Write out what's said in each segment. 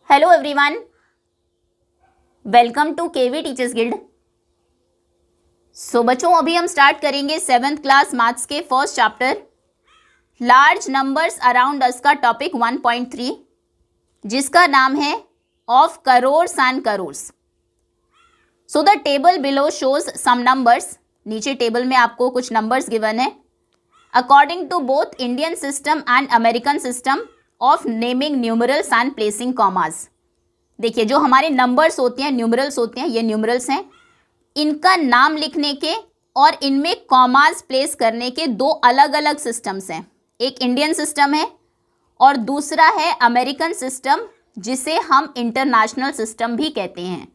Hello everyone, welcome to KV teachers guild. So बच्चों, अभी हम स्टार्ट करेंगे 7th क्लास मैथ्स के first chapter large numbers around us का टॉपिक 1.3, जिसका नाम है of crores and crores. So the table below shows some numbers. नीचे टेबल में आपको कुछ नंबर्स गिवन है according to both Indian system and American system of naming numerals and placing commas. देखिए, जो हमारे नंबर्स होते हैं, न्यूमरल्स होते हैं, ये न्यूमरल्स हैं, इनका नाम लिखने के और इनमें कॉमास प्लेस करने के दो अलग अलग सिस्टम्स हैं। एक इंडियन सिस्टम है और दूसरा है अमेरिकन सिस्टम, जिसे हम इंटरनेशनल सिस्टम भी कहते हैं।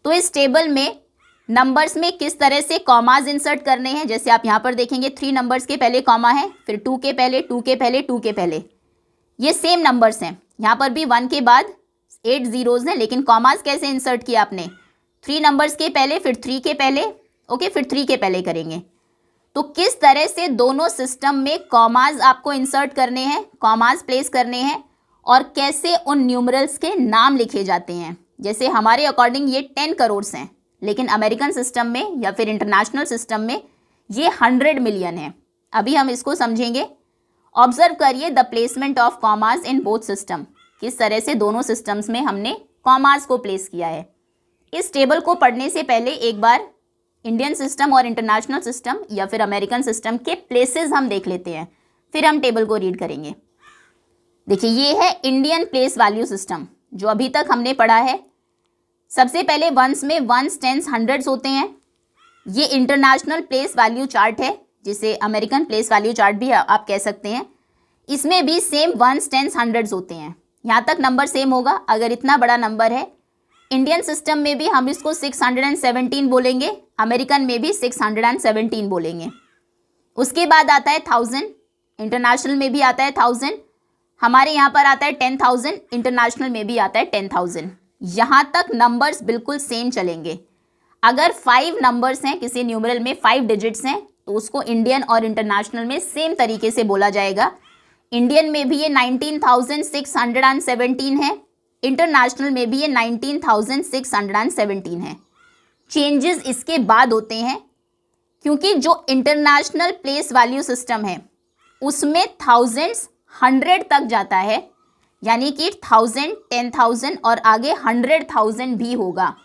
तो इस टेबल में नंबर्स में किस तरह से कॉमास इंसर्ट करने हैं, जैसे आप यहाँ पर देखेंगे 3 नंबर्स के पहले कॉमा है, फिर 2 के पहले, 2 के पहले, 2 के पहले, ये सेम नंबर्स हैं। यहाँ पर भी 1 के बाद 8 जीरोज हैं, लेकिन कॉमास कैसे इंसर्ट किया आपने? 3 नंबर्स के पहले, फिर 3 के पहले, ओके, फिर 3 के पहले करेंगे। तो किस तरह से दोनों सिस्टम में कॉमास आपको इंसर्ट करने हैं, कॉमास प्लेस करने हैं, और कैसे उन न्यूमरल्स के नाम लिखे जाते हैं। जैसे हमारे अकॉर्डिंग ये 10 करोड़ हैं, लेकिन अमेरिकन सिस्टम में या फिर इंटरनेशनल सिस्टम में ये 100 मिलियन है। अभी हम इसको समझेंगे। ऑब्जर्व करिए the placement of commas in both system. किस तरह से दोनों सिस्टम्स में हमने कॉमास को प्लेस किया है। इस टेबल को पढ़ने से पहले एक बार इंडियन सिस्टम और इंटरनेशनल सिस्टम या फिर अमेरिकन सिस्टम के प्लेसेस हम देख लेते हैं, फिर हम टेबल को रीड करेंगे। देखिए, ये है इंडियन प्लेस वैल्यू सिस्टम जो अभी तक हमने पढ़ा है। सबसे पहले वंस में वंस, टेंस, हंड्रेड्स होते हैं। ये इंटरनेशनल प्लेस वैल्यू चार्ट है, जिसे अमेरिकन प्लेस वैल्यू चार्ट भी आप कह सकते हैं। इसमें भी सेम वंस, टेंस, हंड्रेड्स होते हैं। यहाँ तक नंबर सेम होगा। अगर इतना बड़ा नंबर है, इंडियन सिस्टम में भी हम इसको 617 बोलेंगे, अमेरिकन में भी 617 बोलेंगे। उसके बाद आता है 1000, इंटरनेशनल में भी आता है 1000। हमारे यहाँ पर आता है 10,000, इंटरनेशनल में भी आता है 10,000। यहाँ तक नंबर्स बिल्कुल सेम चलेंगे। अगर 5 नंबर्स हैं, किसी न्यूमरल में 5 डिजिट्स हैं, तो उसको इंडियन और इंटरनेशनल में सेम तरीके से बोला जाएगा। इंडियन में भी ये 19,617 है, इंटरनेशनल में भी ये 19,617 है। चेंजेस इसके बाद होते हैं, क्योंकि जो इंटरनेशनल प्लेस वैल्यू सिस्टम है उसमें थाउजेंड्स 100 तक जाता है, यानी कि 1000, 10,000 और आगे 100,000 भी होगा।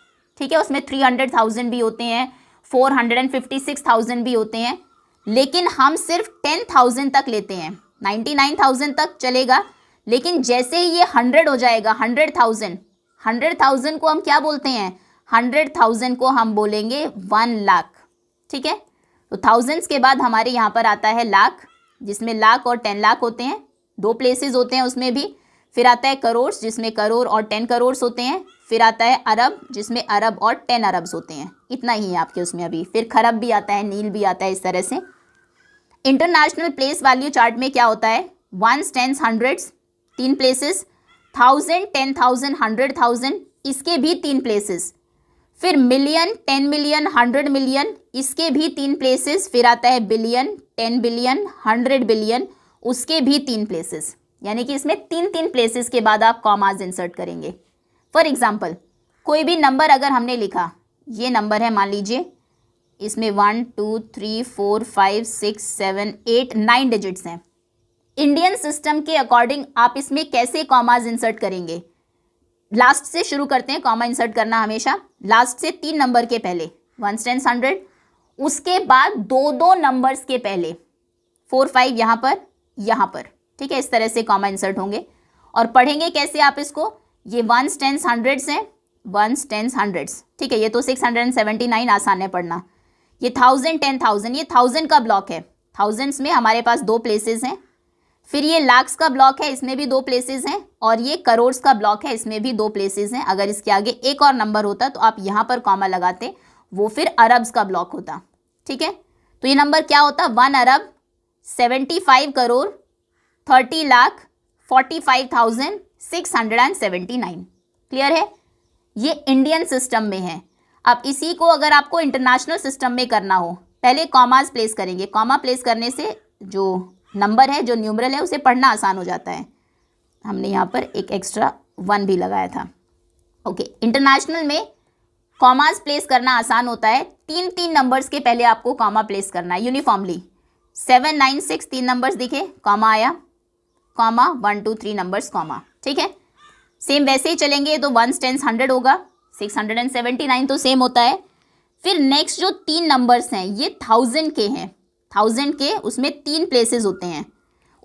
ठीक है, उसमें 300,000 भी होते हैं, 456,000 भी होते हैं, लेकिन हम सिर्फ 10,000 तक लेते हैं। 99,000 तक चलेगा, लेकिन जैसे ही ये 100 हो जाएगा, 100,000 को हम क्या बोलते हैं? 100,000 को हम बोलेंगे 1 लाख। ठीक है, तो थाउजेंड्स के बाद हमारे यहाँ पर आता है लाख, जिसमें लाख और 10 लाख होते हैं, 2 प्लेसेस होते हैं उसमें भी। फिर आता है करोड़, जिसमें करोड़ और 10 करोड़ होते हैं। फिर आता है अरब, जिसमें अरब और 10 अरब्स होते हैं। इतना ही है आपके उसमें अभी। फिर खरब भी आता है, नील भी आता है, इस तरह से। इंटरनेशनल प्लेस वैल्यू चार्ट में क्या होता है? वंस, टेंस, हंड्रेड्स 3 प्लेसेस, 1000, 10,000, 100,000 इसके भी 3 प्लेसेस। फिर मिलियन, 10 मिलियन, 100 मिलियन इसके भी 3 प्लेसेस। फिर आता है बिलियन, 10 बिलियन, 100 बिलियन, उसके भी 3 प्लेसेस। यानी कि इसमें 3 प्लेसेस के बाद आप कॉमास इंसर्ट करेंगे। फॉर एग्जाम्पल, कोई भी नंबर अगर हमने लिखा, ये नंबर है मान लीजिए, इसमें 1 2 3 4 5 6 7 8 9 डिजिट्स हैं। इंडियन सिस्टम के अकॉर्डिंग आप इसमें कैसे कॉमास इंसर्ट करेंगे? लास्ट से शुरू करते हैं कॉमा इंसर्ट करना हमेशा। लास्ट से 3 नंबर के पहले, 1 10 100, उसके बाद 2 नंबर्स के पहले 4 5 यहाँ पर। ठीक है, इस तरह से कॉमा इंसर्ट होंगे। और पढ़ेंगे कैसे आप इसको? ये 1 10 100 हैं, 1 10 100। ठीक है, ये तो 679 आसान है पढ़ना। ये 1000, 10,000, ये 1000 का ब्लॉक है। थाउजेंड्स में हमारे पास 2 प्लेसेस हैं। फिर ये लाख्स का ब्लॉक है, इसमें भी 2 प्लेसेस हैं। और ये करोड़्स का ब्लॉक है, इसमें भी 2 प्लेसेस हैं। अगर इसके आगे एक और नंबर होता तो आप यहाँ पर कॉमा लगाते, वो फिर अरब्स का ब्लॉक होता। ठीक है, तो ये नंबर क्या होता? 1 अरब 75 करोड़ 30 लाख 45,679। क्लियर है? ये इंडियन सिस्टम में है। अब इसी को अगर आपको इंटरनेशनल सिस्टम में करना हो, पहले कॉमास प्लेस करेंगे। कॉमा प्लेस करने से जो नंबर है, जो न्यूमरल है, उसे पढ़ना आसान हो जाता है। हमने यहाँ पर एक एक्स्ट्रा 1 भी लगाया था। ओके, इंटरनेशनल में कॉमास प्लेस करना आसान होता है। 3 नंबर्स के पहले आपको कॉमा प्लेस करना है यूनिफॉर्मली। 7, 9, 6 3 नंबर्स दिखे, कॉमा आया, कॉमा 1, 2, 3 नंबर्स कॉमा, ठीक है। सेम वैसे ही चलेंगे तो 1 10 100 होगा, 679 तो सेम होता है। फिर नेक्स्ट जो 3 नंबर्स हैं ये 1000 के हैं, 1000 के उसमें 3 प्लेसेस होते हैं।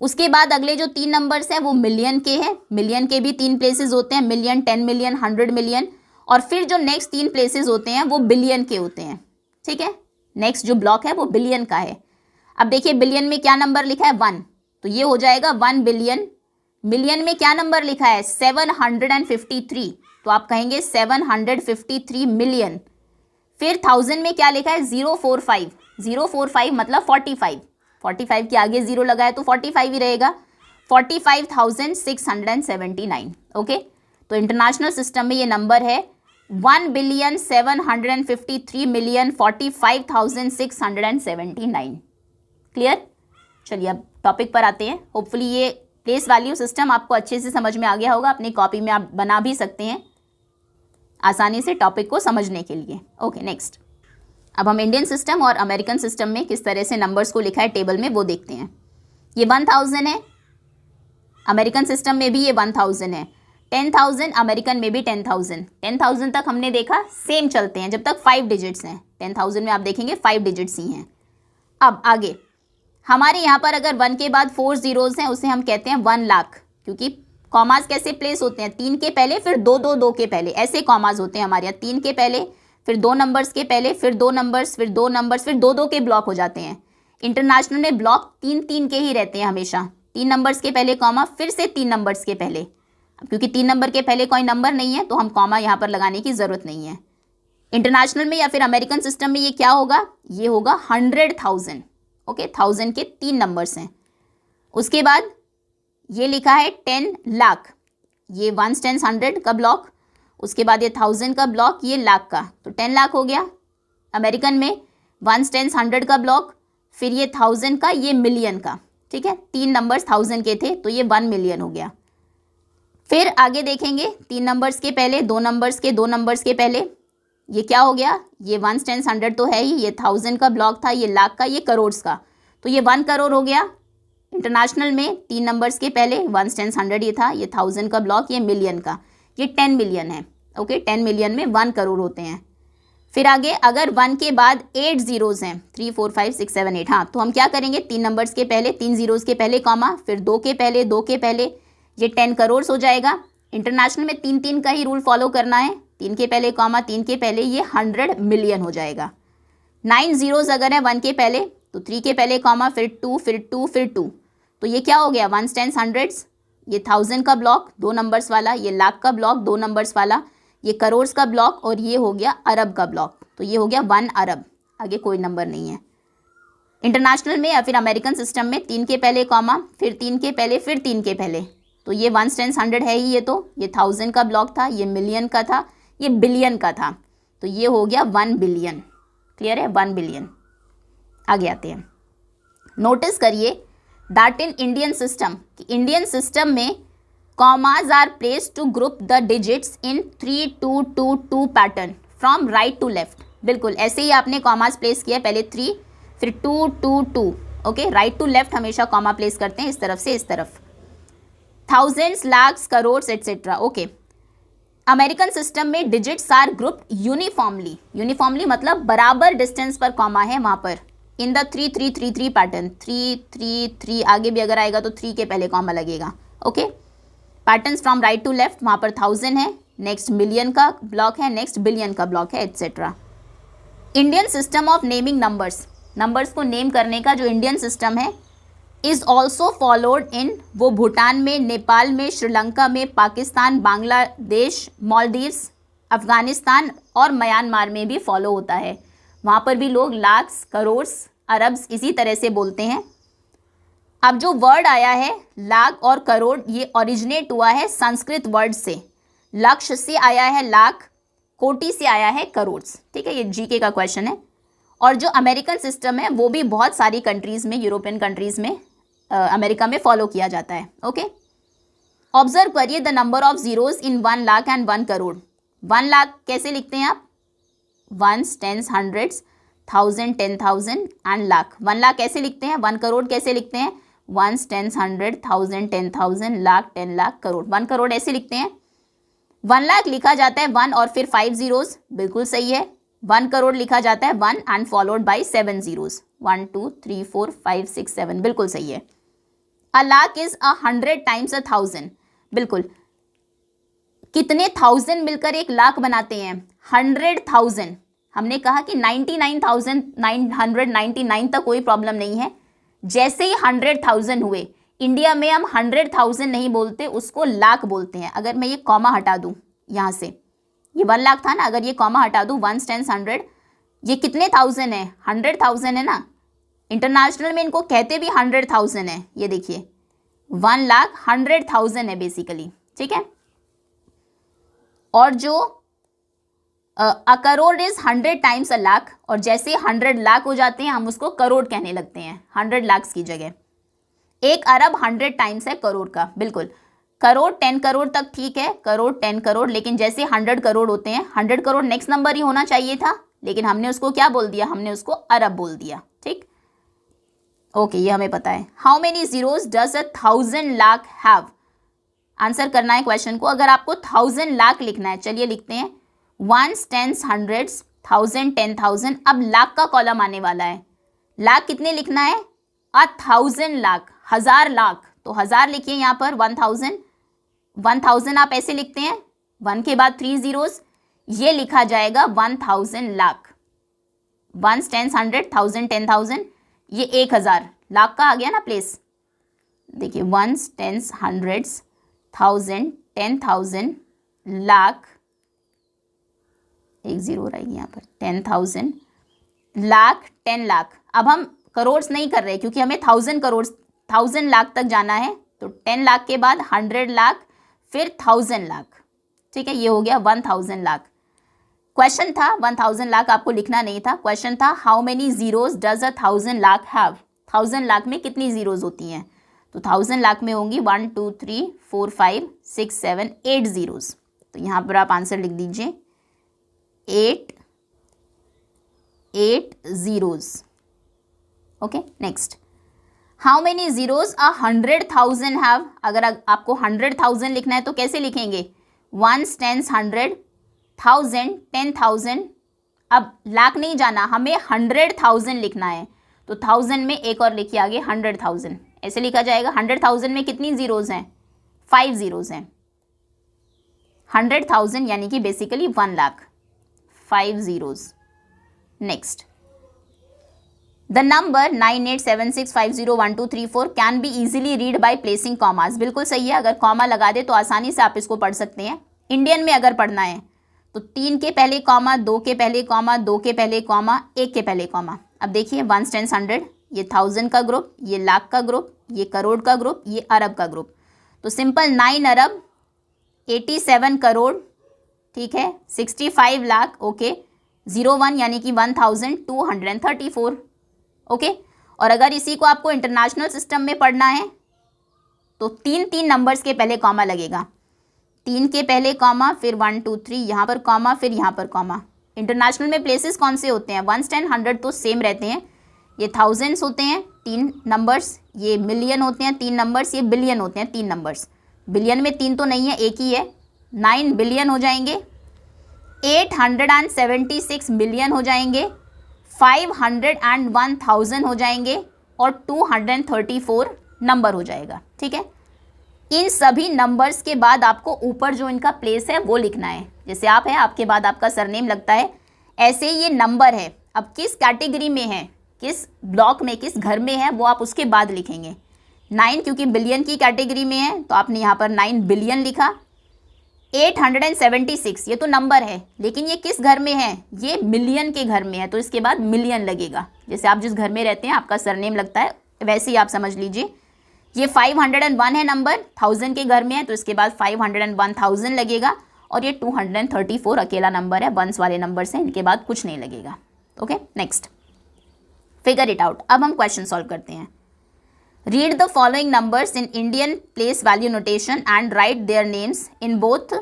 उसके बाद अगले जो 3 नंबर्स हैं वो मिलियन के हैं, मिलियन के भी 3 प्लेसेस होते हैं, मिलियन, 10 मिलियन, 100 मिलियन। और फिर जो नेक्स्ट 3 प्लेसेस होते हैं वो बिलियन के होते हैं, ठीक है। नेक्स्ट जो ब्लॉक है वो बिलियन का है। अब देखिए बिलियन में क्या नंबर लिखा है 1, तो ये हो जाएगा 1 बिलियन। मिलियन में क्या नंबर लिखा है 753, तो आप कहेंगे 753 मिलियन। फिर 1000 में क्या लिखा है 045, 045 मतलब 45, 45 के आगे 0 लगा है तो 45 ही रहेगा, 45,679। ओके, तो इंटरनेशनल सिस्टम में ये नंबर है 1,753,045,679। क्लियर? चलिए अब टॉपिक पर आते हैं। होपफुली ये प्लेस वैल्यू सिस्टम आपको अच्छे से समझ में आ गया होगा। अपनी कॉपी में आप बना भी सकते हैं आसानी से टॉपिक को समझने के लिए। ओके, नेक्स्ट अब हम इंडियन सिस्टम और अमेरिकन सिस्टम में किस तरह से नंबर्स को लिखा है टेबल में वो देखते हैं। ये 1000 है, अमेरिकन सिस्टम में भी ये 1000 है। 10,000 अमेरिकन में भी 10,000। 10,000 तक हमने देखा सेम चलते हैं जब तक 5 डिजिट्स हैं। 10,000 में आप देखेंगे 5 डिजिट्स ही हैं। अब आगे हमारे यहाँ पर अगर 1 के बाद 4 जीरोज़ हैं उसे हम कहते हैं 1 लाख, क्योंकि कॉमास कैसे प्लेस होते हैं 3 के पहले फिर 2 2 2 के पहले, ऐसे कॉमास होते हैं हमारे यहाँ। 3 के पहले फिर 2 नंबर्स के पहले फिर 2 नंबर्स फिर 2 नंबर्स फिर 2 2 के ब्लॉक हो जाते हैं। इंटरनेशनल में ब्लॉक 3 3 के ही रहते हैं हमेशा, 3 नंबर्स के पहले कॉमा फिर से 3 नंबर्स के पहले। अब क्योंकि 3 नंबर के पहले कोई नंबर नहीं है तो हम कॉमा यहाँ पर लगाने की ज़रूरत नहीं है। इंटरनेशनल में या फिर अमेरिकन सिस्टम में ये क्या होगा, ये होगा 100,000। ओके, 1000 के 3 नंबर्स हैं। उसके बाद ये लिखा है 10 लाख, ये 1 10 100 का ब्लॉक। उसके बाद ये 1000 का ब्लॉक, ये लाख का, तो 10 लाख हो गया। अमेरिकन में 1 10 100 का ब्लॉक, फिर ये 1000 का, ये मिलियन का, ठीक है। 3 नंबर्स 1000 के थे तो ये 1 मिलियन हो गया। फिर आगे देखेंगे 3 नंबर्स के पहले 2 नंबर्स के 2 नंबर्स के पहले ये क्या हो गया, ये 1 10 100 तो है ही, ये 1000 का ब्लॉक था, ये लाख का, ये करोड़ का, तो ये 1 करोड़ हो गया। इंटरनेशनल में 3 नंबर्स के पहले 1 10 100 ये था, ये 1000 का ब्लॉक, ये मिलियन का, ये 10 मिलियन है। ओके, 10 मिलियन में 1 करोड़ होते हैं। फिर आगे अगर 1 के बाद 8 जीरोज़ हैं 3 4 5 6 7 8, हाँ तो हम क्या करेंगे 3 नंबर्स के पहले 3 जीरोज़ के पहले कॉमा फिर 2 के पहले 2 के पहले, ये 10 करोड़ हो जाएगा। इंटरनेशनल में 3 3 का ही रूल फॉलो करना है, 3 के पहले कॉमा 3 के पहले, ये 100 मिलियन हो जाएगा। 9 जीरोज़ अगर है 1 के पहले तो 3 के पहले कॉमा फिर 2 फिर 2 फिर 2, तो ये क्या हो गया 1 10 100, ये 1000 का ब्लॉक 2 नंबर्स वाला, ये लाख का ब्लॉक 2 नंबर्स वाला, ये करोड़ का ब्लॉक, और ये हो गया अरब का ब्लॉक, तो ये हो गया 1 अरब। आगे कोई नंबर नहीं है। इंटरनेशनल में या फिर अमेरिकन सिस्टम में 3 के पहले कॉमा फिर 3 के पहले फिर 3 के पहले, तो ये 1 10 100 है ही, ये तो ये 1000 का ब्लॉक था, ये मिलियन का था, ये बिलियन का था, तो ये हो गया 1 बिलियन। क्लियर है, 1 बिलियन। आगे आते हैं। नोटिस करिए that in Indian system, Indian system में commas are placed to group the digits in 3 2 2 2 pattern from right to left. बिल्कुल ऐसे ही आपने कॉमाज प्लेस किया, पहले 3 फिर 2 2 2। ओके, राइट टू लेफ्ट हमेशा कॉमा प्लेस करते हैं, इस तरफ से इस तरफ। Thousands, lakhs, crore etcetera. Okay, American system में digits are grouped uniformly, uniformly मतलब बराबर डिस्टेंस पर कॉमा है वहाँ पर, इन द 3 3 3 3 पैटर्न। 3 3 3 आगे भी अगर आएगा तो 3 के पहले कॉमा लगेगा। Okay, patterns from right to left, वहाँ पर 1000 है, नेक्स्ट मिलियन का ब्लॉक है, नेक्स्ट बिलियन का ब्लॉक है, etcetera. Indian system of naming numbers, numbers को नेम करने का जो इंडियन सिस्टम है इज़ ऑल्सो फॉलोड इन, वो भूटान में, नेपाल में, श्रीलंका में, पाकिस्तान, बांग्लादेश, मालदीव्स, अफगानिस्तान और म्यांमार में भी फॉलो होता है। वहाँ पर भी लोग लाख्स, करोड़, अरब्स इसी तरह से बोलते हैं। अब जो वर्ड आया है लाख और करोड़, ये ओरिजिनेट हुआ है संस्कृत वर्ड से। लक्ष्य से आया है लाख, कोटि से आया है करोड़। ठीक है, ये जीके का क्वेश्चन है। और जो अमेरिकन सिस्टम है वो भी बहुत सारी कंट्रीज़ में, यूरोपियन कंट्रीज़ में, अमेरिका में फॉलो किया जाता है। ओके, ऑब्जर्व करिए the number of zeros in 1 lakh and 1 crore. 1 lakh कैसे लिखते हैं आप? Ones, tens, hundreds, 1000, 10,000 and lakh. 1 lakh कैसे लिखते हैं? 1 करोड़ कैसे लिखते हैं? Ones, tens, 100, 1000, 10,000, lakh, 10 lakh, crore. 1 करोड़ ऐसे लिखते हैं। 1 लाख लिखा जाता है 1 और फिर 5 जीरोज, बिल्कुल सही है। 1 करोड़ लिखा जाता है 1 एंड फॉलोड बाई 7 जीरोज, 1 2 3 4 5 6 7, बिल्कुल सही है। अ लाख इज 100 टाइम्स 1000, बिल्कुल। कितने 1000 मिलकर 1 लाख बनाते हैं? 100,000। हमने कहा कि 99,999 तक कोई प्रॉब्लम नहीं है। जैसे ही 100,000 हुए, इंडिया में हम 100,000 नहीं बोलते, उसको लाख बोलते हैं। अगर मैं ये कॉमा हटा दूं यहाँ से, ये 1 लाख था ना, अगर ये कॉमा हटा दूं, 1 10 100, ये कितने 1000 है? 100,000 है ना। इंटरनेशनल में इनको कहते भी 100,000 है। ये देखिए 1 लाख 100,000 है बेसिकली, ठीक है। और जो a crore is 100 times a lakh, और जैसे 100 लाख हो जाते हैं हम उसको करोड़ कहने लगते हैं 100 लाख की जगह। 1 अरब 100 टाइम्स है करोड़ का, बिल्कुल। करोड़ 10 करोड़ तक ठीक है, करोड़ 10 करोड़, लेकिन जैसे 100 करोड़ होते हैं, 100 करोड़ नेक्स्ट नंबर ही होना चाहिए था, लेकिन हमने उसको क्या बोल दिया? हमने उसको अरब बोल दिया, ठीक। ओके, ये हमें पता है। How many zeros does 1000 lakh have? Answer करना है क्वेश्चन को। अगर आपको 1000 लाख लिखना है, चलिए लिखते हैं। 1 10 100, 1000 10,000। अब लाख का कॉलम आने वाला है। लाख कितने लिखना है? 1000 लाख, 1000 लाख, तो 1000 लिखिए यहाँ पर। 1000 आप ऐसे लिखते हैं, 1 के बाद 3 जीरोज, ये लिखा जाएगा 1000 लाख। 1 10 100, 1000 10,000, ये 1000 लाख का आ गया ना प्लेस। देखिए 1 10 100, 1000 10,000, लाख, एक जीरो रहेगी यहाँ पर, 10,000, लाख, 10 लाख। अब हम करोड़ नहीं कर रहे क्योंकि हमें 1000 करोड़ 1000 लाख तक जाना है, तो 10 लाख के बाद 100 लाख, फिर 1000 लाख, ठीक है। ये हो गया 1000 लाख। क्वेश्चन था 1000 लाख, आपको लिखना नहीं था। क्वेश्चन था how many zeros does 1000 lakh have? 1000 lakh में कितनी जीरोज होती हैं? तो 1000 लाख में होंगी 1 2 3 4 5 6 7 8 जीरोज। तो यहाँ पर आप आंसर लिख दीजिए 8 zeros. Okay, next. How many zeros 100,000 have? अगर आपको 100,000 लिखना है तो कैसे लिखेंगे? 1 10 100, 1000 10,000। अब लाख नहीं जाना, हमें 100,000 लिखना है, तो 1000 में एक और लिखिए आगे 100,000, ऐसे लिखा जाएगा। 100,000 में कितनी जीरोज हैं? 5 जीरोज हैं। 100,000 यानी कि basically 1 lakh, 5 zeros. Next, the number 9876501234 can be easily read by placing commas. बिल्कुल सही है, अगर कॉमा लगा दे तो आसानी से आप इसको पढ़ सकते हैं। इंडियन में अगर पढ़ना है तो 3 के पहले कॉमा, 2 के पहले कॉमा, 2 के पहले कॉमा, 1 के पहले कॉमा। अब देखिए 1 10 100, ये 1000 का ग्रुप, ये लाख का ग्रुप, ये करोड़ का ग्रुप, ये अरब का ग्रुप। तो सिंपल 9 अरब 87 करोड़, ठीक है, 65 लाख, ओके, 01 यानी कि 1234, ओके। और अगर इसी को आपको इंटरनेशनल सिस्टम में पढ़ना है तो 3 नंबर्स के पहले कॉमा लगेगा। 3 के पहले कॉमा, फिर 1 2 3 यहाँ पर कॉमा, फिर यहाँ पर कॉमा। इंटरनेशनल में प्लेसेस कौन से होते हैं? 1 10 100 तो सेम रहते हैं, ये थाउजेंड्स होते हैं 3 नंबर्स, ये मिलियन होते हैं 3 नंबर्स, ये बिलियन होते हैं 3 नंबर्स। बिलियन में 3 तो नहीं है, एक ही है। 9 बिलियन हो जाएंगे, 876 मिलियन हो जाएंगे, 501,000 हो जाएंगे, और 234 नंबर हो जाएगा, ठीक है। इन सभी नंबर्स के बाद आपको ऊपर जो इनका प्लेस है वो लिखना है। जैसे आप है, आपके बाद आपका सरनेम लगता है, ऐसे ये नंबर है। अब किस कैटेगरी में है, किस ब्लॉक में, किस घर में है, वो आप उसके बाद लिखेंगे। 9 क्योंकि बिलियन की कैटेगरी में है तो आपने यहाँ पर 9 बिलियन लिखा। 876 ये तो नंबर है, लेकिन ये किस घर में है? ये मिलियन के घर में है, तो इसके बाद मिलियन लगेगा। जैसे आप जिस घर में रहते हैं आपका सरनेम लगता है, वैसे ही आप समझ लीजिए। ये 501 है नंबर, 1000 के घर में है, तो इसके बाद 501,000 लगेगा, और ये 234 अकेला नंबर है, वंस वाले नंबर से, इनके बाद कुछ नहीं लगेगा। Okay, next, figure it out. अब हम क्वेश्चन सॉल्व करते हैं। Read the following numbers in Indian place value notation and right their names in both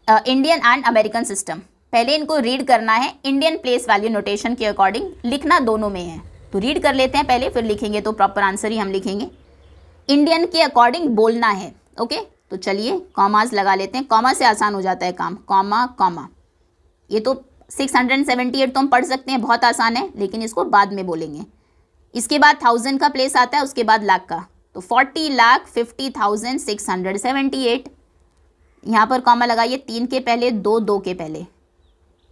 Indian and American system. पहले इनको रीड करना है, इंडियन प्लेस वैल्यू नोटेशन के according, लिखना दोनों में है। तो रीड कर लेते हैं पहले, फिर लिखेंगे तो प्रॉपर आंसर ही हम लिखेंगे। इंडियन के अकॉर्डिंग बोलना है, ओके। तो चलिए कॉमास लगा लेते हैं, कॉमा से आसान हो जाता है काम, कॉमा कॉमा। ये तो 678 तो हम पढ़ सकते हैं, बहुत आसान है, लेकिन इसको बाद में बोलेंगे। इसके बाद 1000 का प्लेस आता है, उसके बाद लाख का, तो 40,50,678। यहाँ पर कॉमा लगाइए, 3 के पहले, 2 के पहले।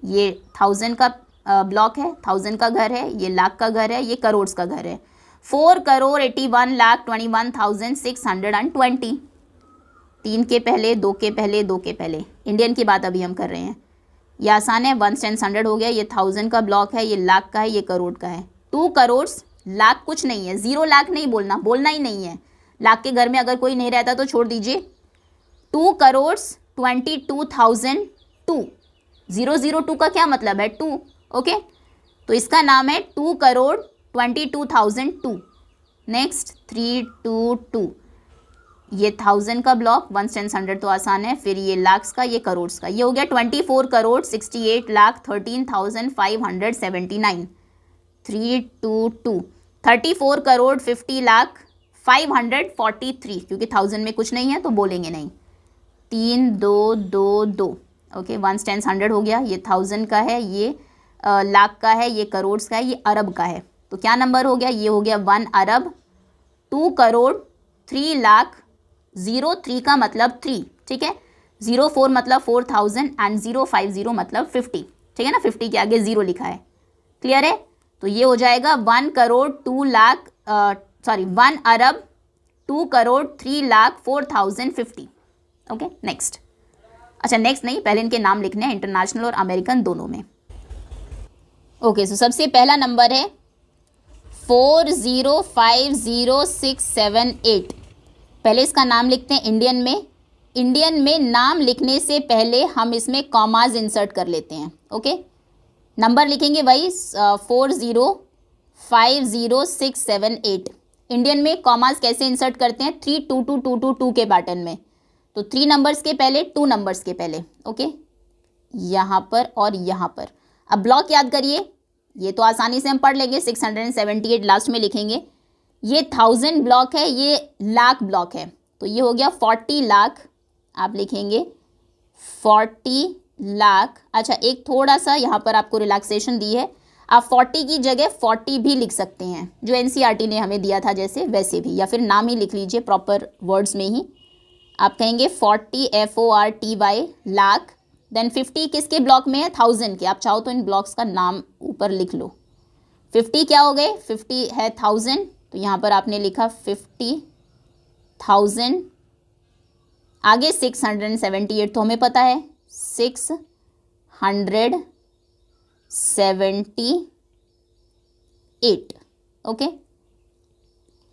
ये 1000 का ब्लॉक है, 1000 का घर है, ये लाख का घर है, ये करोड़ का घर है। 4,81,21,620। 3 के पहले, 2 के पहले, 2 के पहले। इंडियन की बात अभी हम कर रहे हैं, ये आसान है, 1 × 100 हो गया। ये 1000 का ब्लॉक है, ये लाख का है, ये करोड़ का है। 2 करोड़, लाख कुछ नहीं है, 0 लाख नहीं बोलना, बोलना ही नहीं है। लाख के घर में अगर कोई नहीं रहता तो छोड़ दीजिए। 2,22,002। 002 का क्या मतलब है, 2, ओके। तो इसका नाम है 2,22,002। नेक्स्ट 322, ये 1000 का ब्लॉक, 1 × 100 तो आसान है। फिर ये लाख्स का, ये करोड़ का, ये हो गया 24,68,38,579। 322, 34,50,05,43, क्योंकि 1000 में कुछ नहीं है तो बोलेंगे नहीं। 3,222, ओके। 1 × 100 हो गया, ये 1000 का है, ये लाख का है, ये करोड़ का है, ये अरब का है। तो क्या नंबर हो गया, ये हो गया 1 अरब, 2 करोड़, 3 लाख, 03 का मतलब 3, ठीक है। 04 मतलब 4000 एंड 050 मतलब 50, ठीक है ना। 50 के आगे 0 लिखा है, क्लियर है। तो ये हो जाएगा 1 करोड़ 2 लाख 1 अरब 2 करोड़ 3 लाख 4050, ओके। नेक्स्ट, अच्छा नेक्स्ट नहीं, पहले इनके नाम लिखने हैं, इंटरनेशनल और अमेरिकन दोनों में। ओके, सो सबसे पहला नंबर है 4050,678। पहले इसका नाम लिखते हैं इंडियन में। इंडियन में नाम लिखने से पहले हम इसमें कॉमाज इंसर्ट कर लेते हैं, ओके। नंबर लिखेंगे वही 4050,678। इंडियन में कॉमाज कैसे इंसर्ट करते हैं, 32222 के पैटर्न में। तो 3 नंबर्स के पहले, 2 नंबर्स के पहले, ओके, यहाँ पर और यहाँ पर। अब ब्लॉक याद करिए, ये तो आसानी से हम पढ़ लेंगे, 678 लास्ट में लिखेंगे। ये 1000 ब्लॉक है, ये लाख ब्लॉक है, तो ये हो गया 40 लाख। आप लिखेंगे 40 लाख। अच्छा, एक थोड़ा सा यहाँ पर आपको रिलैक्सेशन दी है, आप 40 की जगह 40 भी लिख सकते हैं, जो एनसीईआरटी ने हमें दिया था जैसे वैसे भी, या फिर नाम ही लिख लीजिए प्रॉपर वर्ड्स में ही। आप कहेंगे 40 FORTY लाख। देन 50 किसके ब्लॉक में है, 1000 के। आप चाहो तो इन ब्लॉक्स का नाम ऊपर लिख लो। 50 क्या हो गए, 50 है 1000, तो यहाँ पर आपने लिखा 50,000। आगे 678 तो हमें पता है, 678, ओके।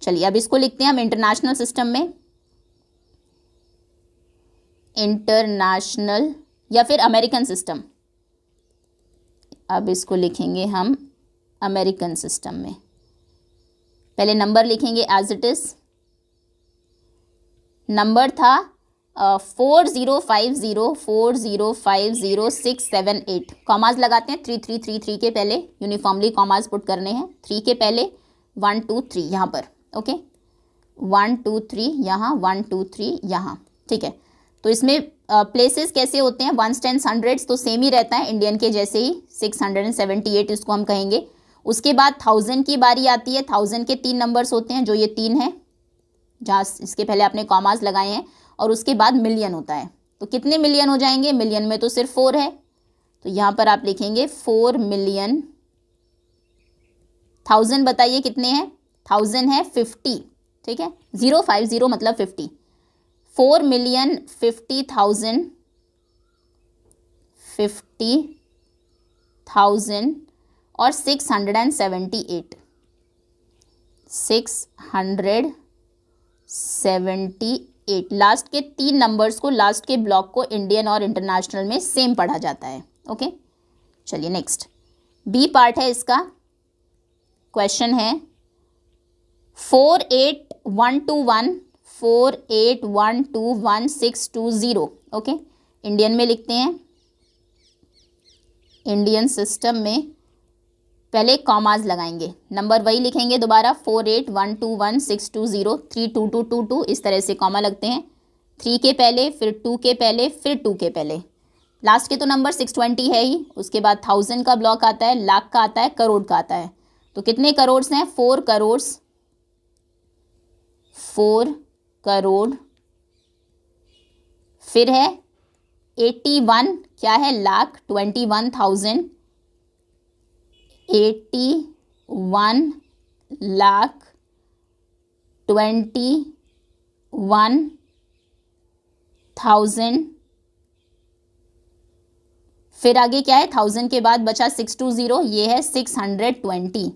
चलिए अब इसको लिखते हैं हम इंटरनेशनल सिस्टम में, इंटरनेशनल या फिर अमेरिकन सिस्टम। अब इसको लिखेंगे हम अमेरिकन सिस्टम में। पहले नंबर लिखेंगे एज इट इज। नंबर था 4050,678। कॉमाज लगाते हैं 3333 के पहले, यूनिफॉर्मली कॉमाज पुट करने हैं। 3 के पहले 1 2 3 यहाँ पर, ओके। 1 2 3 यहाँ, 1 2 3 यहाँ, ठीक है। तो इसमें प्लेसेस कैसे होते हैं, 1s 10s 100s तो सेम ही रहता है इंडियन के जैसे ही, 678 इसको हम कहेंगे। उसके बाद 1000 की बारी आती है। 1000 के 3 नंबर्स होते हैं, जो ये 3 है, जहाँ इसके पहले आपने कॉमास लगाए हैं। और उसके बाद मिलियन होता है। तो कितने मिलियन हो जाएंगे, मिलियन में तो सिर्फ 4 है, तो यहाँ पर आप लिखेंगे 4 मिलियन। 1000 बताइए कितने हैं, 1000 है 50, ठीक है। 050 मतलब 50। 4,50,000, 50,000 और 678, 678। लास्ट के 3 नंबर्स को, लास्ट के ब्लॉक को इंडियन और इंटरनेशनल में सेम पढ़ा जाता है, ओके। चलिए नेक्स्ट, बी पार्ट है इसका। क्वेश्चन है 481214812162 ओके, इंडियन में लिखते हैं। इंडियन सिस्टम में पहले कॉमाज लगाएंगे, नंबर वही लिखेंगे दोबारा 48121620 32222 इस तरह से कॉमा लगते हैं, 3 के पहले फिर 2 के पहले फिर 2 के पहले, लास्ट के तो नंबर 620 है ही, उसके बाद 1000 का ब्लॉक आता है, लाख का आता है, करोड़ का आता है। तो कितने करोड़ हैं? 4 करोड़, 4 करोड़। फिर है 81, क्या है? लाख, 21,000, 81 लाख 21,000। फिर आगे क्या है? 1000 के बाद बचा 620, ये है 620,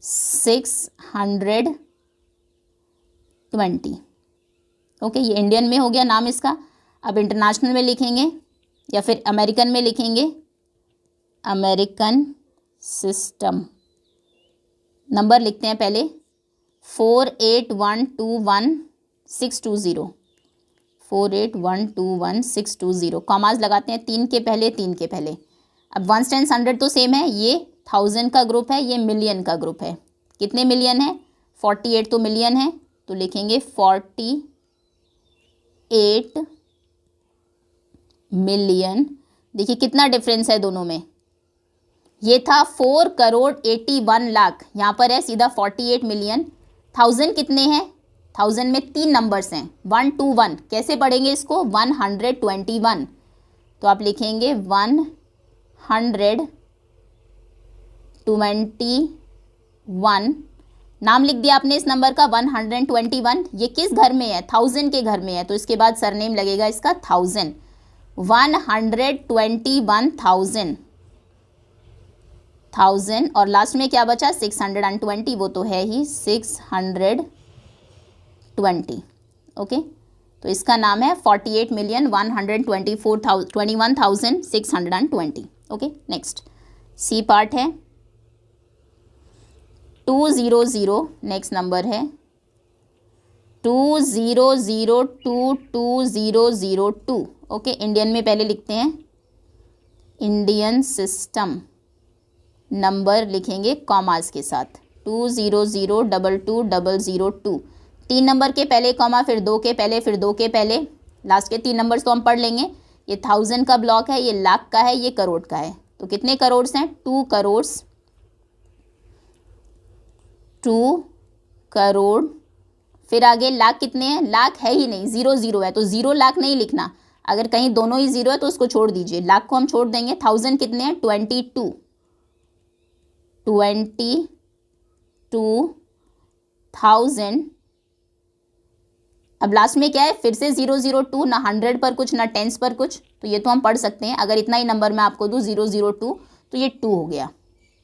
620 ओके। ये इंडियन में हो गया नाम इसका। अब इंटरनेशनल में लिखेंगे या फिर अमेरिकन में लिखेंगे, अमेरिकन सिस्टम। नंबर लिखते हैं पहले 48121620, 48121620, कॉमास लगाते हैं 3 के पहले 3 के पहले। अब 1 10 100 तो सेम है, ये 1000 का ग्रुप है, ये मिलियन का ग्रुप है। कितने मिलियन है? 48 तो मिलियन है, तो लिखेंगे 48 मिलियन। देखिए कितना डिफरेंस है दोनों में, ये था 4 करोड़ 81 लाख, यहाँ पर है सीधा 48 मिलियन। 1000 कितने हैं? 1000 में 3 नंबर्स हैं, 121, कैसे पढ़ेंगे इसको? 121, तो आप लिखेंगे 121। नाम लिख दिया आपने इस नंबर का 121। ये किस घर में है? 1000 के घर में है, तो इसके बाद सरनेम लगेगा इसका 1000, 121,000, और लास्ट में क्या बचा? 620, वो तो है ही 620 ओके। तो इसका नाम है 48,121,620 ओके। नेक्स्ट सी पार्ट है 200, नेक्स्ट नंबर है 200222002 ओके। इंडियन में पहले लिखते हैं, इंडियन सिस्टम, नंबर लिखेंगे कॉमास के साथ 200222002, 3 नंबर के पहले कॉमा, फिर 2 के पहले, फिर 2 के पहले, लास्ट के 3 नंबर्स तो हम पढ़ लेंगे। ये 1000 का ब्लॉक है, ये लाख का है, ये करोड़ का है। तो कितने करोड़ हैं? 2 करोड़, 2 करोड़। फिर आगे लाख कितने हैं? लाख है ही नहीं, 0 है, तो 0 लाख नहीं लिखना। अगर कहीं दोनों ही 0 है तो उसको छोड़ दीजिए, लाख को हम छोड़ देंगे। 1000 कितने हैं? 22,000। अब लास्ट में क्या है? फिर से 002, ना 100 पर कुछ, ना टेंस पर कुछ, तो ये तो हम पढ़ सकते हैं। अगर इतना ही नंबर मैं आपको दूँ 002, तो ये 2 हो गया,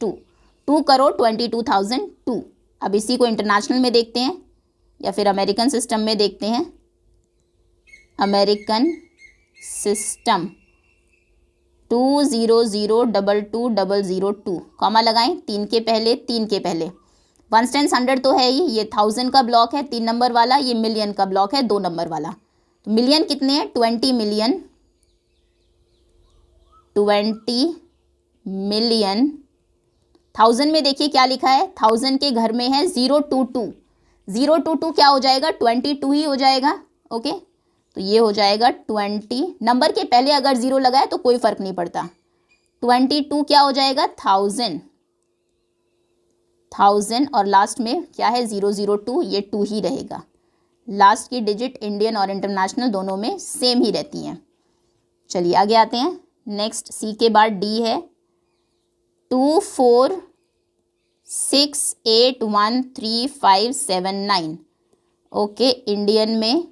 2 करोड़ 22,002। अब इसी को इंटरनेशनल में देखते हैं या फिर अमेरिकन सिस्टम में देखते हैं। अमेरिकन सिस्टम 200222002, कॉमा लगाएं 3 के पहले 3 के पहले। 1 10 100 तो है ही, ये 1000 का ब्लॉक है 3 नंबर वाला, ये मिलियन का ब्लॉक है 2 नंबर वाला। तो मिलियन कितने हैं? 20 मिलियन, 20 मिलियन। 1000 में देखिए क्या लिखा है? 1000 के घर में है 022, 022 क्या हो जाएगा? 22 ही हो जाएगा ओके। तो ये हो जाएगा 20, नंबर के पहले अगर 0 लगा है तो कोई फर्क नहीं पड़ता। 22 क्या हो जाएगा? 1000, और लास्ट में क्या है? 002, ये 2 ही रहेगा। लास्ट की डिजिट इंडियन और इंटरनेशनल दोनों में सेम ही रहती हैं। चलिए आगे आते हैं। नेक्स्ट सी के बाद डी है 24681359 ओके। इंडियन में,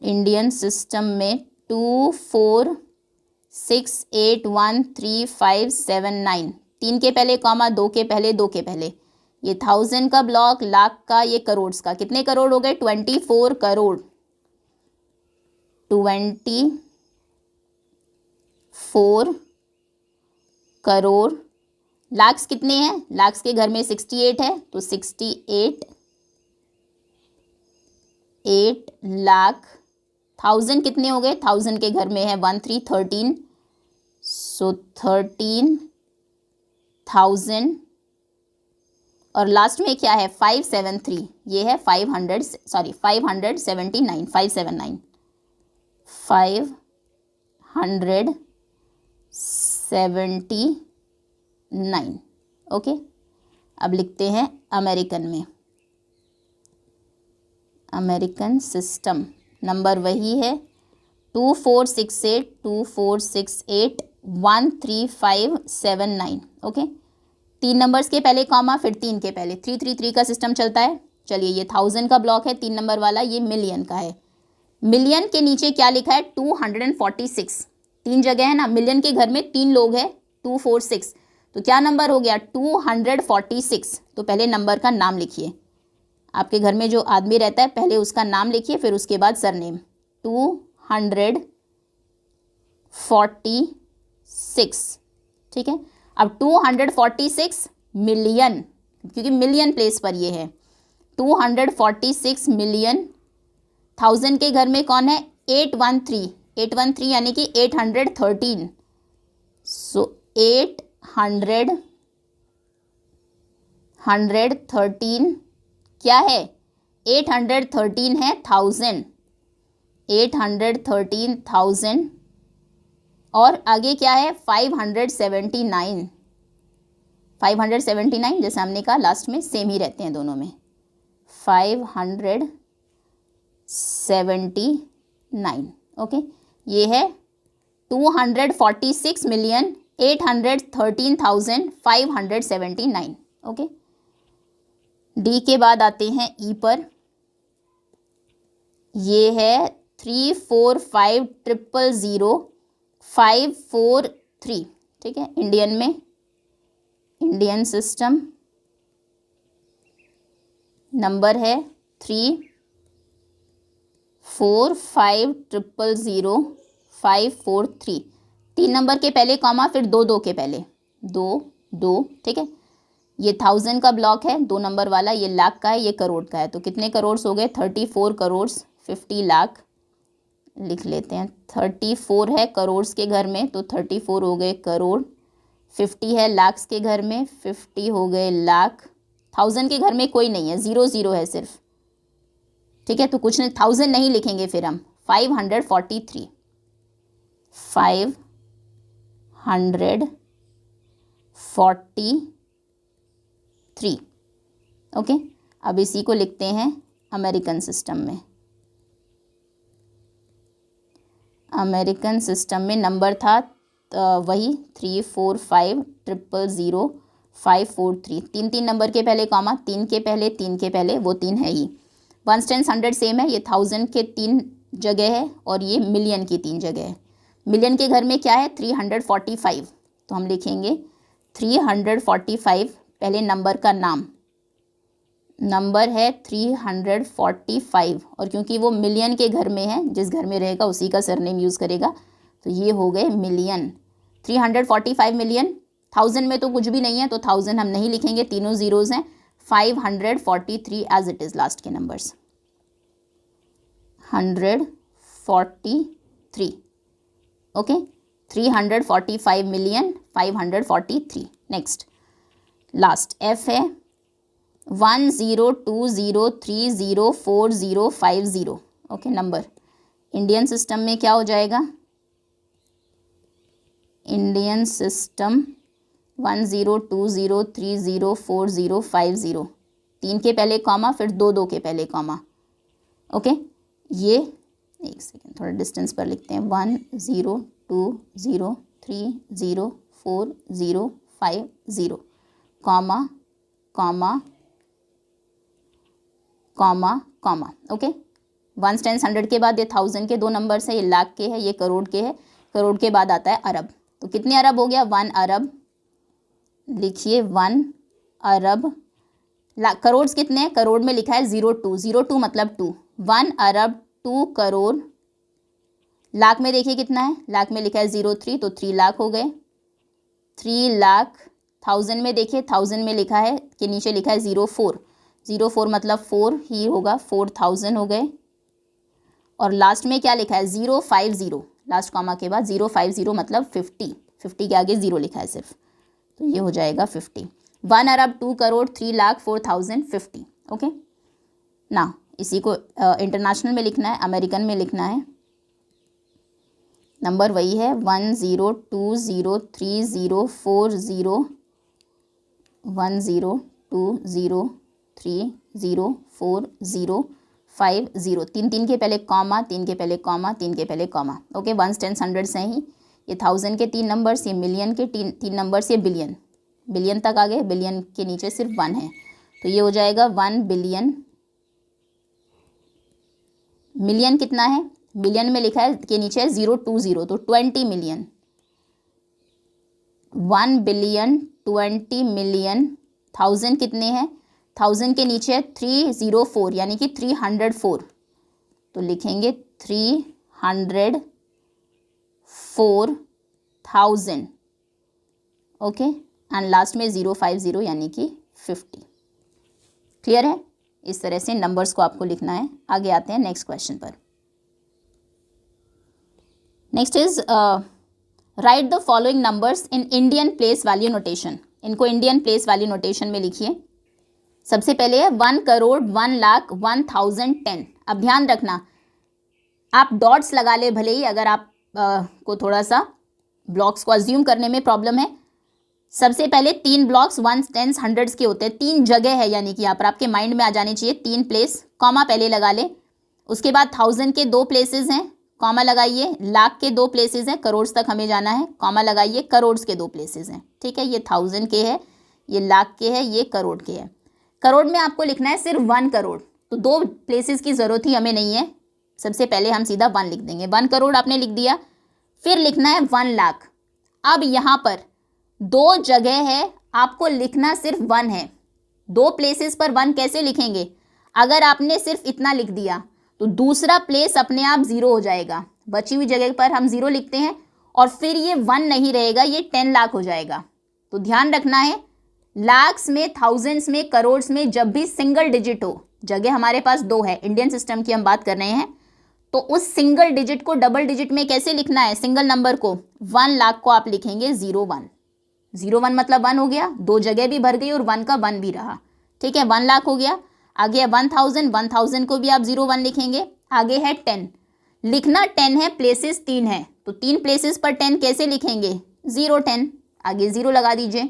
इंडियन सिस्टम में 24681359, 3 के पहले कॉमा, 2 के पहले 2 के पहले। ये 1000 का ब्लॉक, लाख का, ये करोड़ का। कितने करोड़ हो गए? 24 करोड़, 24 करोड़। लाख्स कितने हैं, लाख्स के घर में 68 है तो 68 लाख। 1000 कितने हो गए, 1000 के घर में है 13 सो 13,000 और लास्ट में क्या है 573, ये है 579 579। ओके, अब लिखते हैं अमेरिकन में। अमेरिकन सिस्टम नंबर वही है 2468 ओके। 3 नंबर्स के पहले कॉमा, फिर 3 के पहले 333 का सिस्टम चलता है। चलिए, ये 1000 का ब्लॉक है, 3 नंबर वाला, ये मिलियन का है। मिलियन के नीचे क्या लिखा है 246, 3 जगह है ना, मिलियन के घर में 3 लोग हैं 246, तो क्या नंबर हो गया 246। तो पहले नंबर का नाम लिखिए, आपके घर में जो आदमी रहता है पहले उसका नाम लिखिए, फिर उसके बाद सरनेम। 246, ठीक है। अब 246 मिलियन, क्योंकि मिलियन प्लेस पर ये है, 246 मिलियन। 1000 के घर में कौन है 813 यानी कि 813, सो 813 क्या है 813 है 1000, 813,000 और आगे क्या है 579, जैसे हमने कहा लास्ट में सेम ही रहते हैं दोनों में, 579। ओके, ये है 246,813,579। ओके, डी के बाद आते हैं ई पर, ये है 345000543, ठीक है। इंडियन में, इंडियन सिस्टम नंबर है 345000543। 3 नंबर के पहले कॉमा, फिर 2 के पहले 2, ठीक है। ये 1000 का ब्लॉक है, 2 नंबर वाला, ये लाख का है, ये करोड़ का है। तो कितने करोड़ हो गए 34 करोड़ 50 लाख लिख लेते हैं। 34 है करोड़ के घर में तो 34 हो गए करोड़, 50 है लाख्स के घर में 50 हो गए लाख। 1000 के घर में कोई नहीं है, 0 है सिर्फ, ठीक है। तो कुछ नहीं, 1000 नहीं लिखेंगे, फिर हम 543 543। ओके, अब इसी को लिखते हैं अमेरिकन सिस्टम में। अमेरिकन सिस्टम में नंबर था वही 345000543। 3 नंबर के पहले कॉमा, 3 के पहले वो 3 है ही। 1 टाइम्स 100 सेम है, ये 1000 के 3 जगह है और ये मिलियन की 3 जगह है। मिलियन के घर में क्या है 345, तो हम लिखेंगे 345, पहले नंबर का नाम, नंबर है 345 और क्योंकि वो मिलियन के घर में है, जिस घर में रहेगा उसी का सरनेम यूज़ करेगा, तो ये हो गए मिलियन। 345 मिलियन। 1000 में तो कुछ भी नहीं है तो 1000 हम नहीं लिखेंगे, तीनों ज़ीरोज़ हैं। 543 एज इट इज़ लास्ट के numbers, 143। Okay, 345 million 543। Next last F है 1020304050। ओके, नंबर इंडियन सिस्टम में क्या हो जाएगा, इंडियन सिस्टम 1020304050। 3 के पहले कॉमा, फिर 2 के पहले कॉमा। ओके, ये एक सेकेंड थोड़ा डिस्टेंस पर लिखते हैं, 1020304050 comma comma comma comma. Okay, 1 times 100 के बाद ये 1000 के 2 नंबर्स है, ये लाख के है, ये करोड़ के है। करोड़ के बाद आता है अरब, तो कितने अरब हो गया 1 अरब, लिखिए 1 अरब। करोड़ कितने हैं, करोड़ में लिखा है 02 मतलब 2, 1 अरब 2 करोड़। लाख में देखिए कितना है, लाख में लिखा है 03 तो 3 लाख हो गए, 3 लाख 1000 में देखिए 1000 में लिखा है कि नीचे लिखा है 04, 04 मतलब 4 ही होगा, 4000 हो गए। और लास्ट में क्या लिखा है 050, लास्ट कॉमा के बाद 050 मतलब 50, 50 के आगे 0 लिखा है सिर्फ, तो ये हो जाएगा 50। 1 अरब 2 करोड़ 3,04,050। ओके ना, इसी को इंटरनेशनल में लिखना है, अमेरिकन में लिखना है। नंबर वही है 1020304050, 3 3 के पहले कॉमा, 3 के पहले कॉमा, 3 के पहले comma. Okay, once tens hundreds हैं ही, ये 1000 के 3 नंबर्स, ये मिलियन के 3 नंबर्स, ये बिलियन, बिलियन तक आ गए, बिलियन के नीचे सिर्फ 1 है, तो ये हो जाएगा 1 बिलियन। मिलियन कितना है, मिलियन में लिखा है के नीचे है 020, तो 20 मिलियन, 1 बिलियन 20 मिलियन। 1000 कितने हैं, 1000 के नीचे है 304 यानी कि 304, तो लिखेंगे 304,000। ओके, एंड लास्ट में 050 यानी कि 50। क्लियर है, इस तरह से नंबर्स को आपको लिखना है। आगे आते हैं नेक्स्ट क्वेश्चन पर। Next is right the following numbers in Indian place value notation. इनको इंडियन प्लेस वैल्यू नोटेशन में लिखिए। सबसे पहले है 1 करोड़ 1,01,010। अब ध्यान रखना, आप डॉट्स लगा ले भले ही, अगर आप को थोड़ा सा ब्लॉक्स को अज्यूम करने में प्रॉब्लम है। सबसे पहले 3 ब्लॉक्स 1s 10s 100s के होते हैं, 3 जगह है, यानी कि यहाँ पर आपके माइंड में आ जानी चाहिए 3 प्लेस, कॉमा पहले लगा ले। उसके बाद 1000 के 2 प्लेसेस हैं, कॉमा लगाइए। लाख के 2 प्लेसेस हैं, करोड़ तक हमें जाना है, कॉमा लगाइए। करोड़ के 2 प्लेसेस हैं, ठीक है, ये 1000 के है, ये लाख के है, ये करोड़ के है। करोड़ में आपको लिखना है सिर्फ 1 करोड़, तो 2 प्लेसेस की ज़रूरत ही हमें नहीं है। सबसे पहले हम सीधा 1 लिख देंगे। 1 करोड़ आपने लिख दिया, फिर लिखना है 1 लाख। अब यहाँ पर 2 जगह है, आपको लिखना सिर्फ 1 है। 2 प्लेसेस पर 1 कैसे लिखेंगे, अगर आपने सिर्फ इतना लिख दिया तो दूसरा प्लेस अपने आप 0 हो जाएगा। बची हुई जगह पर हम 0 लिखते हैं और फिर ये 1 नहीं रहेगा, ये 10 लाख हो जाएगा। तो ध्यान रखना है, लाख्स में, थाउजेंड्स में, करोड़ में जब भी सिंगल डिजिट हो, जगह हमारे पास 2 है, इंडियन सिस्टम की हम बात कर रहे हैं, तो उस सिंगल डिजिट को डबल डिजिट में कैसे लिखना है, सिंगल नंबर को 1 लाख को आप लिखेंगे 01। 01 मतलब 1 हो गया, 2 जगह भी भर गई और 1 का 1 भी रहा, ठीक है, 1 लाख हो गया। आगे है 1000, 1000 को भी आप 01 लिखेंगे। आगे है 10, लिखना 10 है, प्लेसेस 3 है, तो 3 प्लेसेस पर 10 कैसे लिखेंगे, 010, आगे 0 लगा दीजिए।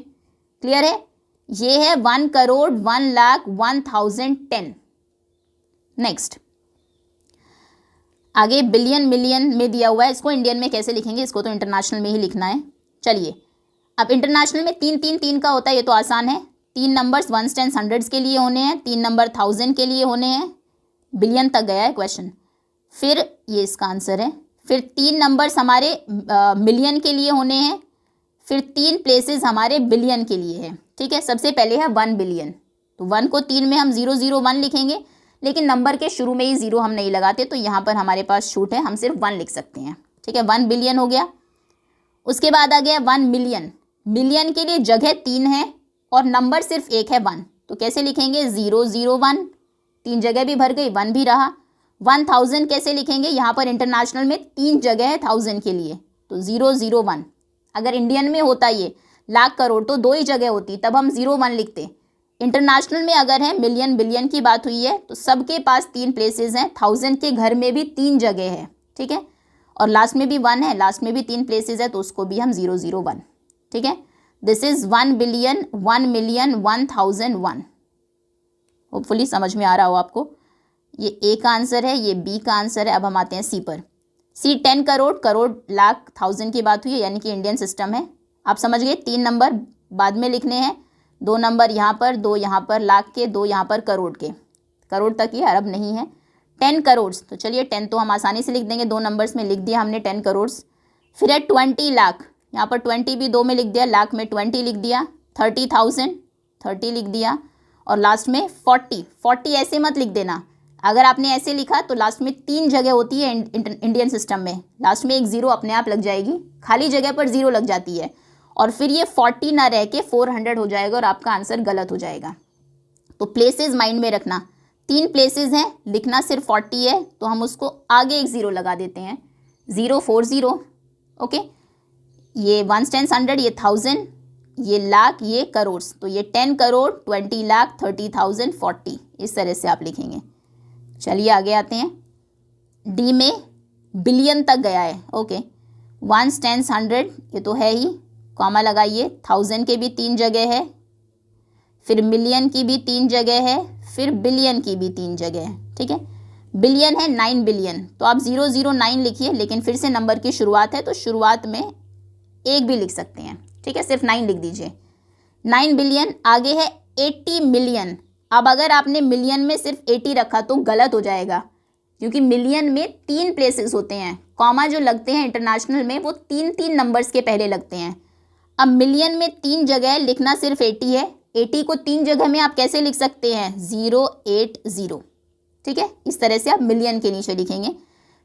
क्लियर है, ये है 1 करोड़ 1,01,010। नेक्स्ट, आगे बिलियन मिलियन में दिया हुआ है, इसको इंडियन में कैसे लिखेंगे, इसको तो इंटरनेशनल में ही लिखना है। चलिए, अब इंटरनेशनल में 3 3 3 का होता है, ये तो आसान है। 3 नंबर्स 1s 10s 100s के लिए होने हैं, 3 नंबर 1000 के लिए होने हैं, बिलियन तक गया है क्वेश्चन। फिर ये इसका आंसर है। फिर 3 नंबर्स हमारे मिलियन के लिए होने हैं, फिर 3 प्लेसेस हमारे बिलियन के लिए है, ठीक है। सबसे पहले है 1 बिलियन, तो 1 को 3 में हम 001 लिखेंगे, लेकिन नंबर के शुरू में ही 0 हम नहीं लगाते, तो यहाँ पर हमारे पास छूट है, हम सिर्फ 1 लिख सकते हैं, ठीक है। 1 बिलियन हो गया। उसके बाद आ गया 1 मिलियन। मिलियन के लिए जगह 3 है और नंबर सिर्फ 1 है, 1, तो कैसे लिखेंगे 001, 3 जगह भी भर गई, 1 भी रहा। 1000 कैसे लिखेंगे, यहाँ पर इंटरनेशनल में 3 जगह है 1000 के लिए, तो 001। अगर इंडियन में होता ये लाख करोड़ तो 2 ही जगह होती, तब हम 01 लिखते। इंटरनेशनल में अगर है मिलियन बिलियन की बात हुई है, तो सबके पास 3 प्लेसेस हैं, 1000 के घर में भी 3 जगह है, ठीक है, और लास्ट में भी 1 है, लास्ट में भी 3 प्लेसेस है, तो उसको भी हम 001, ठीक है। This is 1 billion 1 million 1001। Hopefully समझ में आ रहा हो आपको। ये ए का आंसर है, ये बी का आंसर है। अब हम आते हैं सी पर। सी 10 करोड़, करोड़ लाख 1000 की बात हुई है, यानी कि इंडियन सिस्टम है। आप समझ गए, 3 नंबर बाद में लिखने हैं, 2 नंबर यहाँ पर, 2 यहाँ पर लाख के, 2 यहाँ पर करोड़ के, करोड़ तक ये अरब नहीं है। 10 करोड़, तो चलिए 10 तो हम आसानी से लिख देंगे, 2 नंबर्स में लिख दिया हमने 10 करोड़। फिर है 20 लाख, यहाँ पर 20 भी 2 में लिख दिया, लाख में 20 लिख दिया। 30,000, 30 लिख दिया, और लास्ट में 40, 40 ऐसे मत लिख देना, अगर आपने ऐसे लिखा तो लास्ट में 3 जगह होती है इंडियन सिस्टम में, लास्ट में एक 0 अपने आप लग जाएगी, खाली जगह पर 0 लग जाती है, और फिर ये 40 ना रह के 400 हो जाएगा और आपका आंसर गलत हो जाएगा। तो प्लेसेस माइंड में रखना, 3 प्लेसेस हैं, लिखना सिर्फ 40 है तो हम उसको आगे एक 0 लगा देते हैं, 040। ओके, ये 1 10 100, ये 1000, ये लाख, ये करोड़, तो ये 10 करोड़ 20 लाख 30,000 40, इस तरह से आप लिखेंगे। चलिए आगे आते हैं। डी में बिलियन तक गया है। ओके, 1 10 100 ये तो है ही, कॉमा लगाइए। 1000 के भी 3 जगह है, फिर मिलियन की भी 3 जगह है, फिर बिलियन की भी 3 जगह है। ठीक है, बिलियन है 9 बिलियन, तो आप 009 लिखिए, लेकिन फिर से नंबर की शुरुआत है तो शुरुआत में 1 भी लिख सकते हैं। ठीक है, सिर्फ 9 लिख दीजिए। 9 बिलियन। आगे है 80 मिलियन। अब अगर आपने मिलियन में सिर्फ 80 रखा तो गलत हो जाएगा, क्योंकि मिलियन में 3 प्लेसेस होते हैं, कॉमा जो लगते हैं इंटरनेशनल में वो 3 नंबर्स के पहले लगते हैं। अब मिलियन में 3 जगह, लिखना सिर्फ 80 है। 80 को 3 जगह में आप कैसे लिख सकते हैं, 080। ठीक है, इस तरह से आप मिलियन के नीचे लिखेंगे।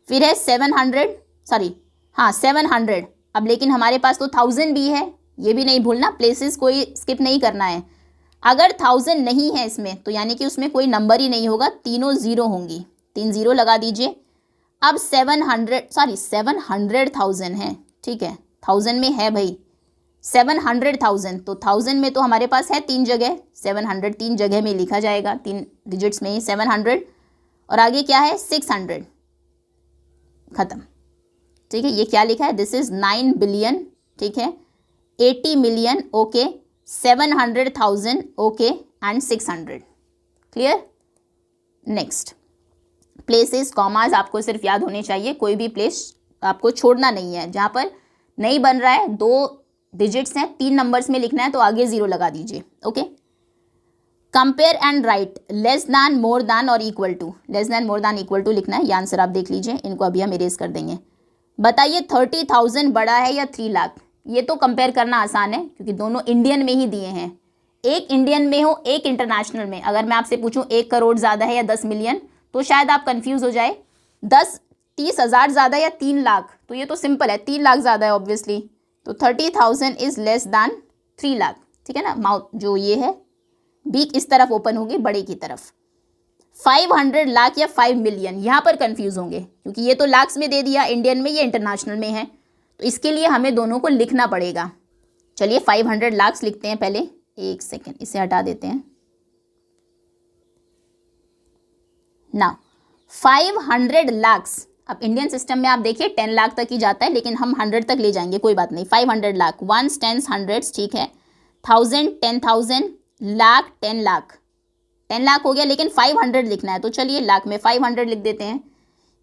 फिर है 700, सॉरी हाँ 700। अब लेकिन हमारे पास तो 1000 भी है, ये भी नहीं भूलना, प्लेसेस कोई स्किप नहीं करना है। अगर 1000 नहीं है इसमें तो यानी कि उसमें कोई नंबर ही नहीं होगा, तीनों 0 होंगी, 3 0 लगा दीजिए। अब 700,000 है। ठीक है, 1000 में है भाई 700,000, तो 1000 में तो हमारे पास है 3 जगह, 700 3 जगह में लिखा जाएगा, 3 डिजिट्स में ही 700। और आगे क्या है 600, खत्म। ठीक है, ये क्या लिखा है, दिस इज 9 बिलियन। ठीक है, 80 million, okay, 700,000, okay, and 600। Clear. Next, places commas आपको सिर्फ याद होने चाहिए, कोई भी प्लेस आपको छोड़ना नहीं है। जहाँ पर नहीं बन रहा है, 2 डिजिट्स हैं, 3 नंबर्स में लिखना है तो आगे 0 लगा दीजिए। Okay, compare and write less than, more than और equal to. Less than, more than, equal to लिखना है। ये आंसर आप देख लीजिए, इनको अभी हम इरेज कर देंगे। बताइए 30,000 बड़ा है या 3 लाख। ये तो कंपेयर करना आसान है क्योंकि दोनों इंडियन में ही दिए हैं, एक इंडियन में हो एक इंटरनेशनल में। अगर मैं आपसे पूछूं 1 करोड़ ज़्यादा है या 10 मिलियन तो शायद आप कंफ्यूज हो जाए। 30,000 ज़्यादा या 3 लाख, तो ये तो सिंपल है, 3 लाख ज़्यादा है ऑब्वियसली, तो 30,000 इज़ लेस दैन 3 लाख। ठीक है ना, माउथ जो ये है बीक इस तरफ ओपन होगी, बड़े की तरफ। 500 लाख या 5 मिलियन, यहाँ पर कंफ्यूज होंगे क्योंकि ये तो लाख्स में दे दिया इंडियन में, ये इंटरनेशनल में है, तो इसके लिए हमें दोनों को लिखना पड़ेगा। चलिए 500 लाख्स लिखते हैं पहले, एक सेकेंड इसे हटा देते हैं ना। 500 लाख्स, अब इंडियन सिस्टम में आप देखिए 10 लाख तक ही जाता है, लेकिन हम 100 तक ले जाएंगे, कोई बात नहीं। 500 लाख, 1 10 100, ठीक है, 1000 10,000, लाख 10 लाख, 10 लाख हो गया, लेकिन 500 लिखना है तो चलिए लाख में 500 लिख देते हैं।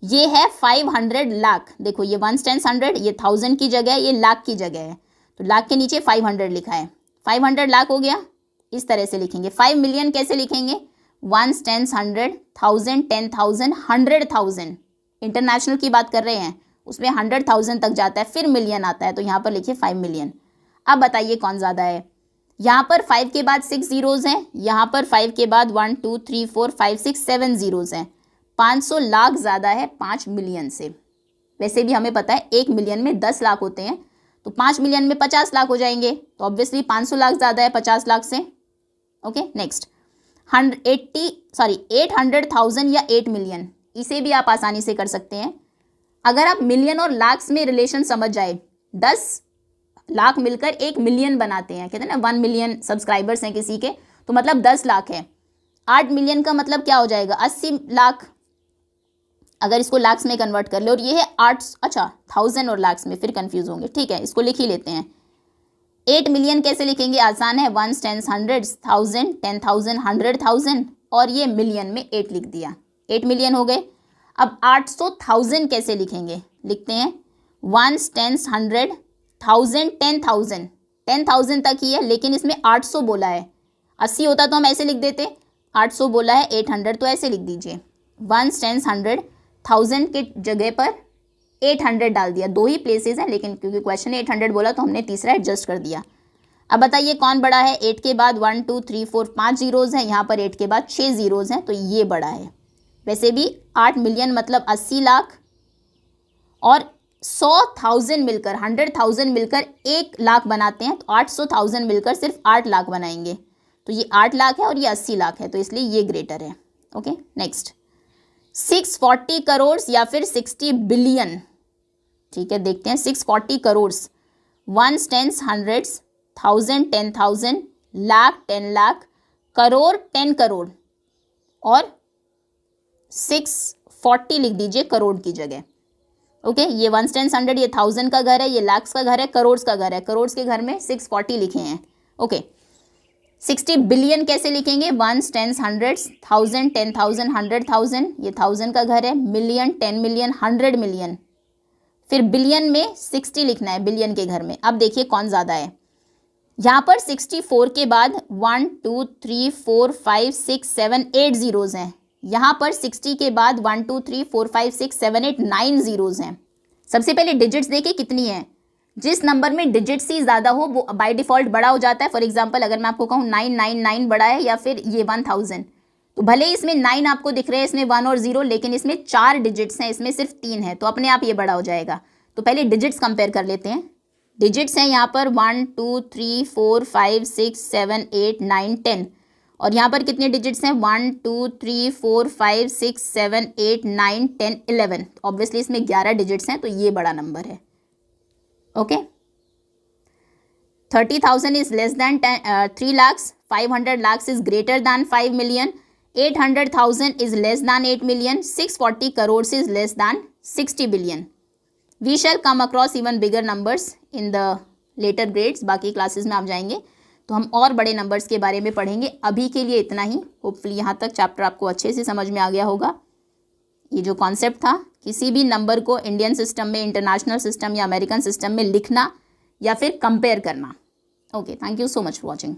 ये है 500 लाख, देखो ये 1 10 100, ये 1000 की जगह है, ये लाख की जगह है, तो लाख के नीचे 500 लिखा है। 500 लाख हो गया, इस तरह से लिखेंगे। 5 मिलियन कैसे लिखेंगे, 1 10 100, 1000 10,000, 100,000, इंटरनेशनल की बात कर रहे हैं, उसमें 100,000 तक जाता है, फिर मिलियन आता है, तो यहाँ पर लिखिए 5 मिलियन। अब बताइए कौन ज़्यादा है, यहाँ पर 5 के बाद 6 जीरोज़ हैं, यहाँ पर 5 के बाद 1 2 3 4 5 6 7 जीरोज़ हैं। 500 लाख ज़्यादा है 5 मिलियन से। वैसे भी हमें पता है 1 मिलियन में 10 लाख होते हैं, तो 5 मिलियन में 50 लाख हो जाएंगे, तो ऑब्वियसली 500 लाख ज़्यादा है 50 लाख से। ओके नेक्स्ट, 800,000 या 8 मिलियन, इसे भी आप आसानी से कर सकते हैं। अगर आप मिलियन और लाख्स में रिलेशन समझ जाए, 10 लाख मिलकर 1 मिलियन बनाते हैं, कहते हैं ना 1 मिलियन सब्सक्राइबर्स हैं किसी के, तो मतलब 10 लाख है। 8 मिलियन का मतलब क्या हो जाएगा, 80 लाख, अगर इसको लाख्स में कन्वर्ट कर ले, और ये है 8, अच्छा 1000 और लाख्स में फिर कंफ्यूज होंगे, ठीक है इसको लिख ही लेते हैं। 8 मिलियन कैसे लिखेंगे, आसान है, 1 10 100, 1000 10,000, 100,000, और ये मिलियन में 8 लिख दिया, 8 मिलियन हो गए। अब 800,000 कैसे लिखेंगे, लिखते हैं 1 10 100, 1000 10,000, 10,000 तक ही है, लेकिन इसमें 800 बोला है, 80 होता तो हम ऐसे लिख देते, 800 बोला है, 800 तो ऐसे लिख दीजिए, 1 10 100, 1000 के जगह पर 800 डाल दिया। 2 ही प्लेसेस हैं, लेकिन क्योंकि क्वेश्चन ने 800 बोला तो हमने तीसरा एडजस्ट कर दिया। अब बताइए कौन बड़ा है, 8 के बाद 1 2 3 4 5 जीरोज़ हैं, यहाँ पर 8 के बाद 6 जीरोज़ हैं, तो ये बड़ा है। वैसे भी 8 मिलियन मतलब 80 लाख, और 100,000 मिलकर 100,000 मिलकर 1 लाख बनाते हैं, तो 800,000 मिलकर सिर्फ 8 लाख बनाएंगे। तो ये 8 लाख है और ये 80 लाख है, तो इसलिए ये ग्रेटर है। ओके, नेक्स्ट 640 करोड़ या फिर 60 बिलियन। ठीक है, देखते हैं 640 crore, ones, tens, hundreds, 1000 10,000, lakh 10 lakh, crore 10 crore, और 640 लिख दीजिए करोड़ की जगह। ओके, ये वंस, टेंस, हंड्रेड, ये 1000 का घर है, ये लाख्स का घर है, करोड़ का घर है। करोड़ के घर में 640 लिखे हैं। ओके, 60 बिलियन कैसे लिखेंगे? वंस, टेंस, हंड्रेड्स, 1000 10,000, 100,000, ये 1000 का घर है, मिलियन 10 मिलियन, 100 मिलियन, फिर बिलियन में 60 लिखना है बिलियन के घर में। अब देखिए कौन ज़्यादा है। यहाँ पर 64 के बाद 1 2 3 4 5 6 7 8 जीरोज़ हैं। यहाँ पर 60 के बाद 1 2 3 4 5 6 7 8 9 जीरोज़ हैं। सबसे पहले डिजिट्स देखिए कितनी है। जिस नंबर में डिजिट्स ही ज़्यादा हो वो बाय डिफ़ॉल्ट बड़ा हो जाता है। फॉर एग्जांपल अगर मैं आपको कहूँ 999 बड़ा है, या फिर ये 1000, तो भले ही इसमें 9 आपको दिख रहे हैं, इसमें 1 और 0, लेकिन इसमें 4 डिजिट्स हैं, इसमें सिर्फ 3 है, तो अपने आप ये बड़ा हो जाएगा। तो पहले डिजिट्स कंपेयर कर लेते हैं। डिजिट्स हैं यहाँ पर 1 2 3 4 5 6 7 8 9 10, और यहाँ पर कितने डिजिट्स हैं? 1 2 3 4 5 6 7 8 9 10 11। ऑब्वियसली इसमें 11 डिजिट्स हैं, तो ये बड़ा नंबर है। Okay, 30,000 is less than 3 lakhs, 500 lakhs is greater than 5 million, 800,000 is less than 8 million, 640 crore is less than 60 billion. We shall come across even bigger numbers in the later grades. बाकी classes में आप जाएंगे तो हम और बड़े numbers के बारे में पढ़ेंगे। अभी के लिए इतना ही। होपफुली यहाँ तक चैप्टर आपको अच्छे से समझ में आ गया होगा। ये जो कॉन्सेप्ट था, किसी भी नंबर को इंडियन सिस्टम में, इंटरनेशनल सिस्टम या अमेरिकन सिस्टम में लिखना या फिर कंपेयर करना। Okay, thank you so much for watching.